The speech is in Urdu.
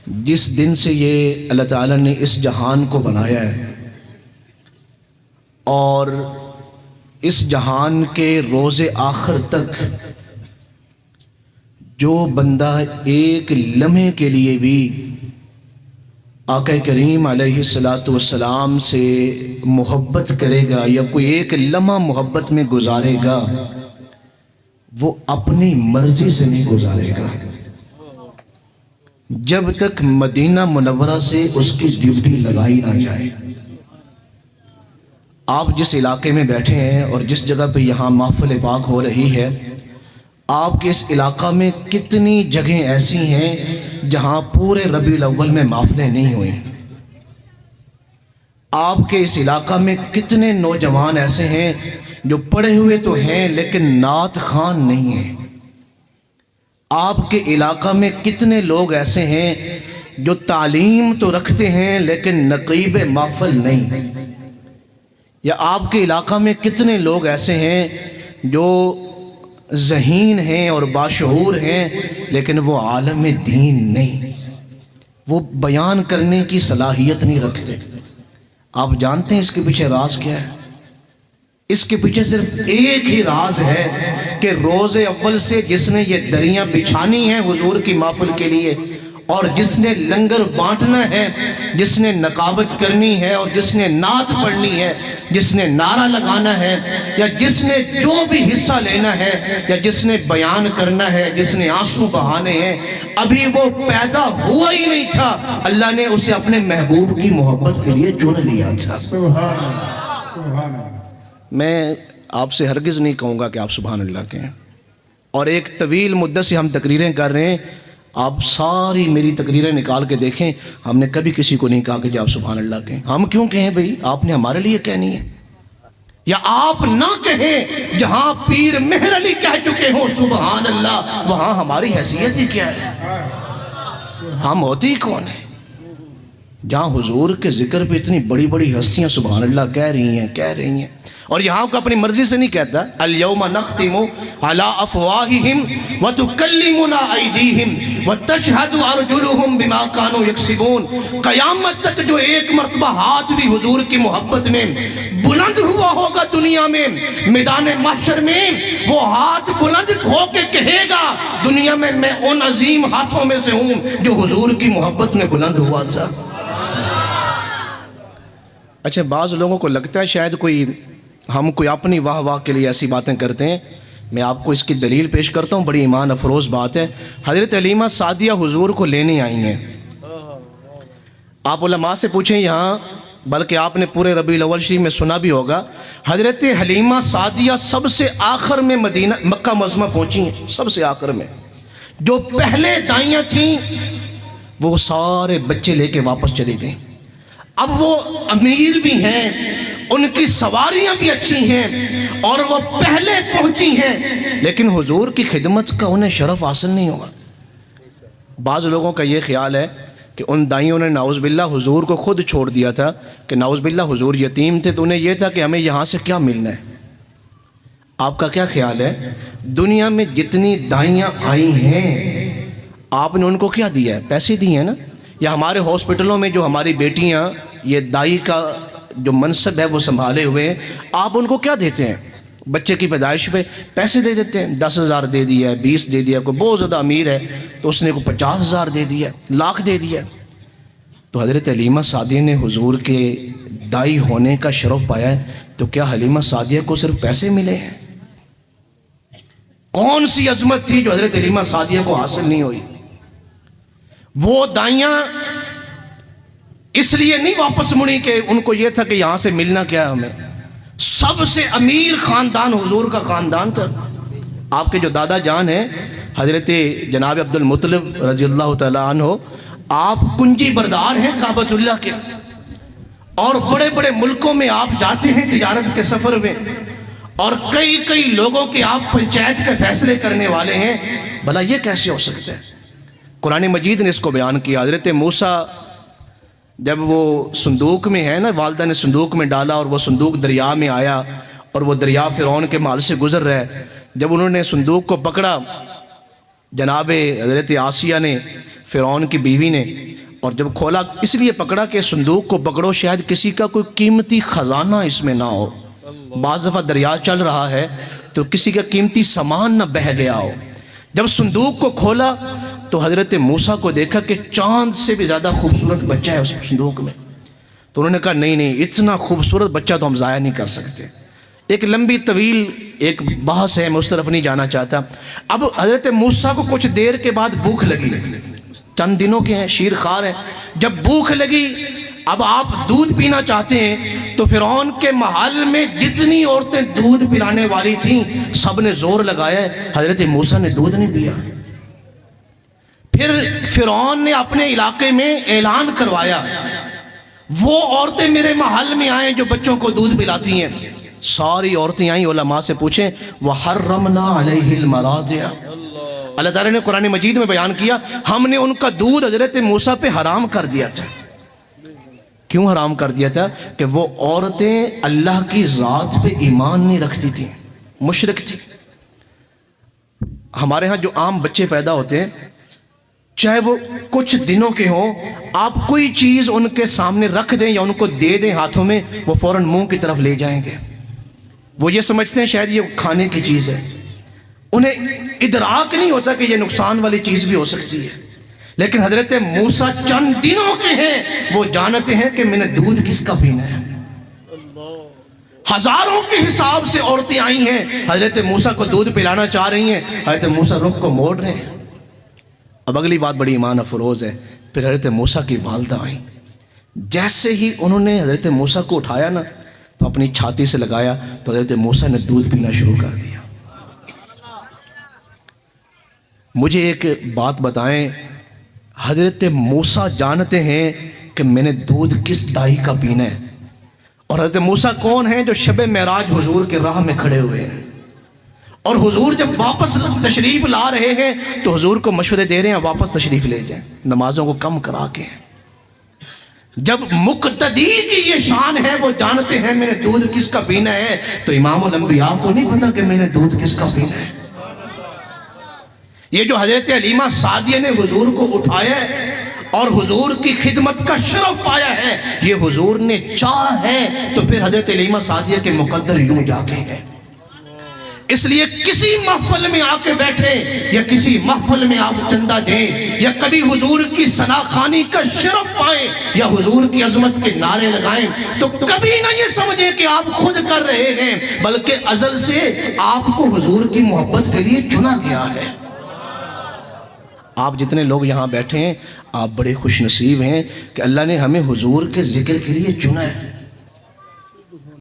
جس دن سے یہ اللہ تعالیٰ نے اس جہان کو بنایا ہے اور اس جہان کے روز آخر تک جو بندہ ایک لمحے کے لیے بھی آقا کریم علیہ السلام سے محبت کرے گا یا کوئی ایک لمحہ محبت میں گزارے گا، وہ اپنی مرضی سے نہیں گزارے گا جب تک مدینہ منورہ سے اس کی ڈیوٹی لگائی نہ جائے۔ آپ جس علاقے میں بیٹھے ہیں اور جس جگہ پہ یہاں محفل پاک ہو رہی ہے، آپ کے اس علاقہ میں کتنی جگہیں ایسی ہیں جہاں پورے ربیع الاول میں محفلیں نہیں ہوئی؟ آپ کے اس علاقہ میں کتنے نوجوان ایسے ہیں جو پڑھے ہوئے تو ہیں لیکن نعت خوان نہیں ہیں؟ آپ کے علاقہ میں کتنے لوگ ایسے ہیں جو تعلیم تو رکھتے ہیں لیکن نقیب محفل نہیں؟ یا آپ کے علاقہ میں کتنے لوگ ایسے ہیں جو ذہین ہیں اور باشعور ہیں لیکن وہ عالم دین نہیں، وہ بیان کرنے کی صلاحیت نہیں رکھتے؟ آپ جانتے ہیں اس کے پیچھے راز کیا ہے؟ اس کے پیچھے صرف ایک ہی راز ہے کہ روز اول سے جس نے یہ دریاں بچھانی ہیں حضور کی محفل کے لیے، اور جس نے لنگر بانٹنا ہے، جس نے نقابت کرنی ہے اور جس نے نعت پڑھنی ہے، جس نے نعرہ لگانا ہے یا جس نے جو بھی حصہ لینا ہے یا جس نے بیان کرنا ہے، جس نے آنسو بہانے ہیں، ابھی وہ پیدا ہوا ہی نہیں تھا، اللہ نے اسے اپنے محبوب کی محبت کے لیے چن لیا تھا۔ سبحان اللہ، سبحان اللہ۔ میں آپ سے ہرگز نہیں کہوں گا کہ آپ سبحان اللہ کہیں، اور ایک طویل مدت سے ہم تقریریں کر رہے ہیں، آپ ساری میری تقریریں نکال کے دیکھیں، ہم نے کبھی کسی کو نہیں کہا کہ آپ سبحان اللہ کہیں۔ ہم کیوں کہیں بھئی؟ آپ نے ہمارے لیے کہنی ہے، یا آپ نہ کہیں جہاں پیر مہر علی کہہ چکے ہوں سبحان اللہ، وہاں ہماری حیثیت ہی کیا ہے؟ ہم ہوتی ہی کون ہیں؟ جہاں حضور کے ذکر پہ اتنی بڑی بڑی ہستیاں سبحان اللہ کہہ رہی ہیں، اور یہاں کو اپنی مرضی سے نہیں کہتا۔ اليوم نختم على افواہہم وتکلمنا ایدیہم وتشہد ارجلہم بما كانوا یکسبون۔ قیامت تک جو ایک مرتبہ ہاتھ بھی حضور کی محبت میں بلند ہوا ہوگا دنیا میں، میدان محشر میں وہ ہاتھ بلند ہو کے کہے گا دنیا میں میں ان عظیم ہاتھوں میں سے ہوں جو حضور کی محبت میں بلند ہوا تھا۔ اچھا، بعض لوگوں کو لگتا ہے شاید ہم کوئی اپنی واہ واہ کے لیے ایسی باتیں کرتے ہیں۔ میں آپ کو اس کی دلیل پیش کرتا ہوں، بڑی ایمان افروز بات ہے۔ حضرت حلیمہ سعدیہ حضور کو لینے آئی ہیں۔ آپ علماء سے پوچھیں یہاں، بلکہ آپ نے پورے ربیع الاول شریف میں سنا بھی ہوگا، حضرت حلیمہ سعدیہ سب سے آخر میں مکہ معظمہ پہنچی ہیں، سب سے آخر میں۔ جو پہلے دائیاں تھیں وہ سارے بچے لے کے واپس چلی گئیں۔ اب وہ امیر بھی ہیں، ان کی سواریاں بھی اچھی ہیں اور وہ پہلے پہنچی ہیں، لیکن حضور کی خدمت کا انہیں شرف حاصل نہیں ہوا۔ بعض لوگوں کا یہ خیال ہے کہ ان دائیوں نے نعوذ باللہ حضور کو خود چھوڑ دیا تھا، کہ نعوذ باللہ حضور یتیم تھے تو انہیں یہ تھا کہ ہمیں یہاں سے کیا ملنا ہے۔ آپ کا کیا خیال ہے؟ دنیا میں جتنی دائیاں آئی ہیں آپ نے ان کو کیا دیا ہے؟ پیسے دیے ہیں نا؟ یا ہمارے ہاسپٹلوں میں جو ہماری بیٹیاں یہ دائی کا جو منصب ہے وہ سنبھالے ہوئے ہیں، آپ ان کو کیا دیتے ہیں؟ بچے کی پیدائش پہ پیسے دے دیتے ہیں، 10,000 دے دیا ہے، 20 دے دیا، کوئی بہت زیادہ امیر ہے تو اس نے کو 50,000 دے دیا، لاکھ دے دیا۔ تو حضرت حلیمہ سعدیہ نے حضور کے دائی ہونے کا شرف پایا ہے، تو کیا حلیمہ سعدیہ کو صرف پیسے ملے ہیں؟ کون سی عظمت تھی جو حضرت حلیمہ سعدیہ کو حاصل نہیں ہوئی؟ وہ دائیاں اس لیے نہیں واپس مڑی کہ ان کو یہ تھا کہ یہاں سے ملنا کیا ہے ہمیں۔ سب سے امیر خاندان حضور کا خاندان تھا۔ آپ کے جو دادا جان ہیں حضرت جناب عبد المطلب رضی اللہ تعالیٰ عنہ، آپ کنجی بردار ہیں کعبۃ اللہ کے، اور بڑے بڑے ملکوں میں آپ جاتے ہیں تجارت کے سفر میں، اور کئی لوگوں کے آپ پنچایت کے فیصلے کرنے والے ہیں۔ بھلا یہ کیسے ہو سکتا ہے؟ قرآن مجید نے اس کو بیان کیا۔ حضرت موسیٰ جب وہ صندوق میں ہے نا، والدہ نے صندوق میں ڈالا اور وہ صندوق دریا میں آیا اور وہ دریا فرعون کے محل سے گزر رہا ہے، جب انہوں نے صندوق کو پکڑا، جناب حضرت آسیہ نے، فرعون کی بیوی نے، اور جب کھولا اس لیے پکڑا کہ صندوق کو پکڑو شاید کسی کا کوئی قیمتی خزانہ اس میں نہ ہو. بعض دفعہ دریا چل رہا ہے تو کسی کا قیمتی سامان نہ بہہ گیا ہو. جب صندوق کو کھولا تو حضرت موسیٰ کو دیکھا کہ چاند سے بھی زیادہ خوبصورت بچہ ہے اس صندوق میں. تو انہوں نے کہا نہیں اتنا خوبصورت بچہ تو ہم ضائع نہیں کر سکتے. ایک لمبی طویل ایک بحث ہے، میں اس طرف نہیں جانا چاہتا. اب حضرت موسیٰ کو کچھ دیر کے بعد بھوک لگی، چند دنوں کے ہیں، شیر خوار ہیں. جب بھوک لگی، اب آپ دودھ پینا چاہتے ہیں تو فرعون کے محل میں جتنی عورتیں دودھ پلانے والی تھیں سب نے زور لگایا، حضرت موسیٰ نے دودھ نہیں پیا. پھر فرعون نے اپنے علاقے میں اعلان کروایا وہ عورتیں میرے محل میں آئیں جو بچوں کو دودھ پلاتی ہیں. ساری عورتیں آئیں، علماء سے پوچھیں وَحَرَّمْنَا عَلَيْهِ الْمَرَاضِعَ. اللہ تعالیٰ نے قرآن مجید میں بیان کیا ہم نے ان کا دودھ حضرت موسیٰ پہ حرام کر دیا تھا. کیوں حرام کر دیا تھا؟ کہ وہ عورتیں اللہ کی ذات پہ ایمان نہیں رکھتی تھیں، مشرک تھی. ہمارے ہاں جو عام بچے پیدا ہوتے ہیں چاہے وہ کچھ دنوں کے ہوں، آپ کوئی چیز ان کے سامنے رکھ دیں یا ان کو دے دیں ہاتھوں میں، وہ فوراً منہ کی طرف لے جائیں گے. وہ یہ سمجھتے ہیں شاید یہ کھانے کی چیز ہے، انہیں ادراک نہیں ہوتا کہ یہ نقصان والی چیز بھی ہو سکتی ہے. لیکن حضرت موسیٰ چند دنوں کے ہیں، وہ جانتے ہیں کہ میں نے دودھ کس کا پینا ہے. ہزاروں کے حساب سے عورتیں آئی ہیں، حضرت موسیٰ کو دودھ پلانا چاہ رہی ہیں، حضرت موسیٰ رخ کو موڑ رہے ہیں. اب اگلی بات بڑی ایمان افروز ہے. پھر حضرت موسیٰ کی والدہ آئیں، جیسے ہی انہوں نے حضرت موسیٰ کو اٹھایا نا تو اپنی چھاتی سے لگایا تو حضرت موسیٰ نے دودھ پینا شروع کر دیا. مجھے ایک بات بتائیں، حضرت موسیٰ جانتے ہیں کہ میں نے دودھ کس دائی کا پینا ہے، اور حضرت موسیٰ کون ہیں؟ جو شب معراج حضور کے راہ میں کھڑے ہوئے ہیں، اور حضور جب واپس تشریف لا رہے ہیں تو حضور کو مشورے دے رہے ہیں واپس تشریف لے جائیں، نمازوں کو کم کرا کے. جب مقتدی کی یہ شان ہے، وہ جانتے ہیں میں نے دودھ کس کا پینا ہے، تو امام الانبیاء کو نہیں پتا کہ میں نے دودھ کس کا پینا ہے. یہ جو حضرت حلیمہ سعدیہ نے حضور کو اٹھایا ہے اور حضور کی خدمت کا شرف پایا ہے، یہ حضور نے چاہ ہے. تو پھر حضرت حلیمہ سعدیہ کے مقدر یوں جا کے ہیں. اس لیے کسی محفل میں آ کے بیٹھے یا کسی محفل میں آپ چندہ دیں یا کبھی حضور کی ثنا خوانی کا شرف پائیں یا حضور کی عظمت کے نعرے لگائیں تو کبھی نہ یہ سمجھیں کہ آپ خود کر رہے ہیں، بلکہ ازل سے آپ کو حضور کی محبت کے لیے چنا گیا ہے. آپ جتنے لوگ یہاں بیٹھے ہیں آپ بڑے خوش نصیب ہیں کہ اللہ نے ہمیں حضور کے ذکر کے لیے چنا ہے.